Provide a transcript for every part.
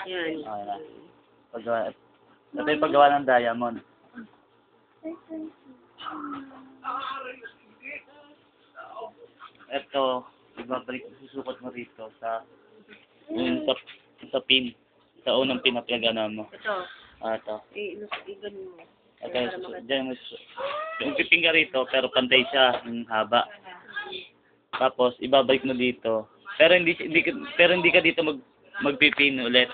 Yan. Paggawa. Ito yung paggawa ng diamond. Ito, ibabalik, susukot mo rito sa pin. Sa unang pinapagana mo. Ito. Ito. I-gan mo. Ito, dyan mo yung piping ka rito, pero pantay siya, yung haba. Tapos, ibabalik mo dito. Pero hindi ka dito magpipin ulit.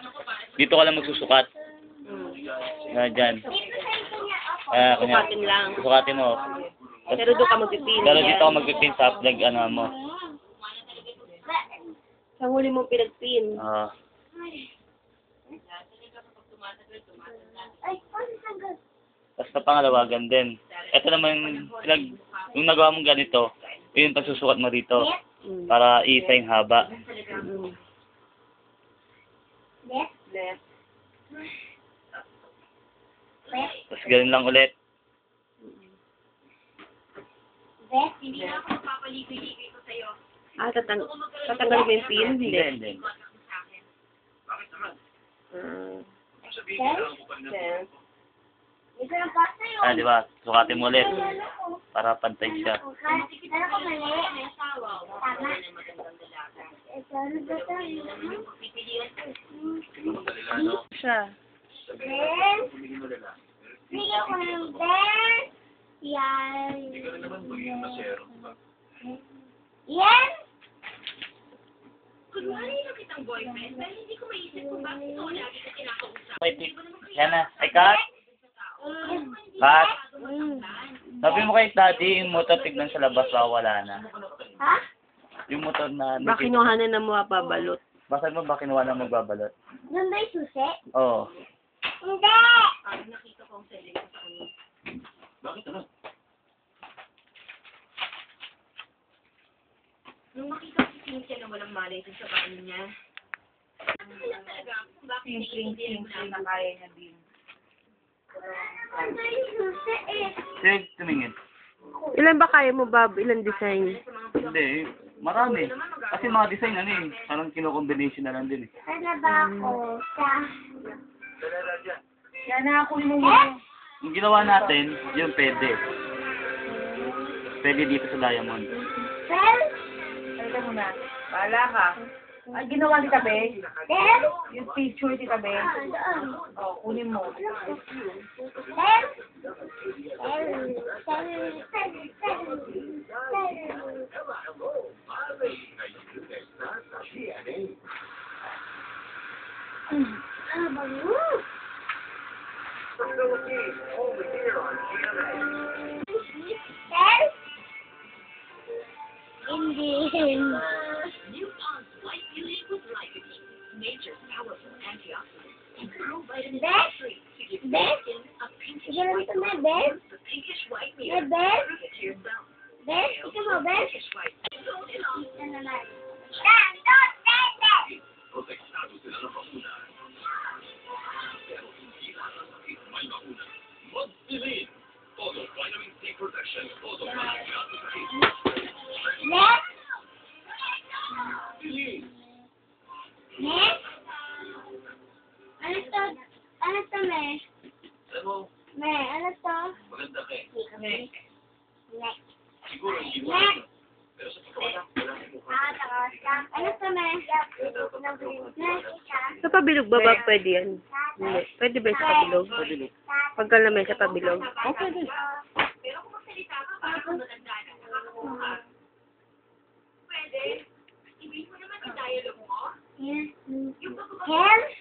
Dito ka lang magsusukat. Dyan. Sukatin lang. Susukatin mo. Pero doon ka magpipin. Pero dito ka magpipin sa plug, mo. Sa huli mong pinagpin. Tapos sa pangalawagan din. Ito naman, yung nagawa mong ganito, yun pagsusukat mo rito. Para isa yung haba. Left. Tapos ganun lang ulit. Hindi na ako papaligoy-ligoy ko sa'yo. Tatanggalin mo yung pin? Hindi. Di ba? Sukatin mo ulit. Para pantay siya. Siya. Bigyan ko ng Ben. Yan. Yan. Kunwari lang kitang boyfriend, dahil hindi ko maisip kung bakit ito lagi ka kinakausap. Yan na. Ay, Kat! Kat! Sabi mo kay Daddy, yung motor tignan sa labas, wala na. Ha? Yung motor na... Baka kinuhanan na mo pabalot. Basahin mo ba kinuha na magbabalot? Doon ba yung susi? Oo. Hindi! Nakita ko ang selling ko sa kanya. Bakit ano? Nung makita ko si Cynthia na walang malay sa bahay niya. Ano talaga? Kung bakit hindi na kaya niya din. Doon ba yung susi eh? Sige, tumingin. Ilan ba kaya mo, Bob? Ilan design? Hindi, marami. Kasi mga design, parang kino-combination na lang din eh. Ano ba ako? Yan na ako mo. Yung ginawa natin, yung pwede. Pwede dito sa diamond. Well, Halika muna. Bahala ka. Ay, ginawa ni Tabe. then, Yung picture ni Tabe. doon. O, kunin mo. Then, Hindi. Newpon's White Beauty with Lycopene, nature's powerful antioxidant, and true vitamin Beth? D3 to give Beth? your skin a pinkish Ganun white ito na, glow. Beth? The pinkish white Hey, mirror. Beth? Prove it to yourself. Beth? Ikaw mo, Beth? Pinkish white. Don't it all? Ito naman. Dan, don't, Beth! Protektado sila ng bakuna. Pero hindi nakasakit may bakuna. Magpilin! Todo Vitamin C Protection. Todo Vitamin C. Next? Pilin! Next? Ano to? Ano to, me? Alam mo, Me, ano to? maganda ka eh. Next. Next. Siguro hindi mo Next. alam. Pero sa totoo lang, wala kang mukha. Ano to, me? Sa pabilog ba ba pwede yan? Hindi. Pwede ba sa pabilog? Pagka naman sa pabilog? Okay din. Pero kung magsalita ka, parang matanda na. Nakakakuha. Pwede. Ibig mo naman yung dialogue mo. Yes. Yung pagkakataon. Health?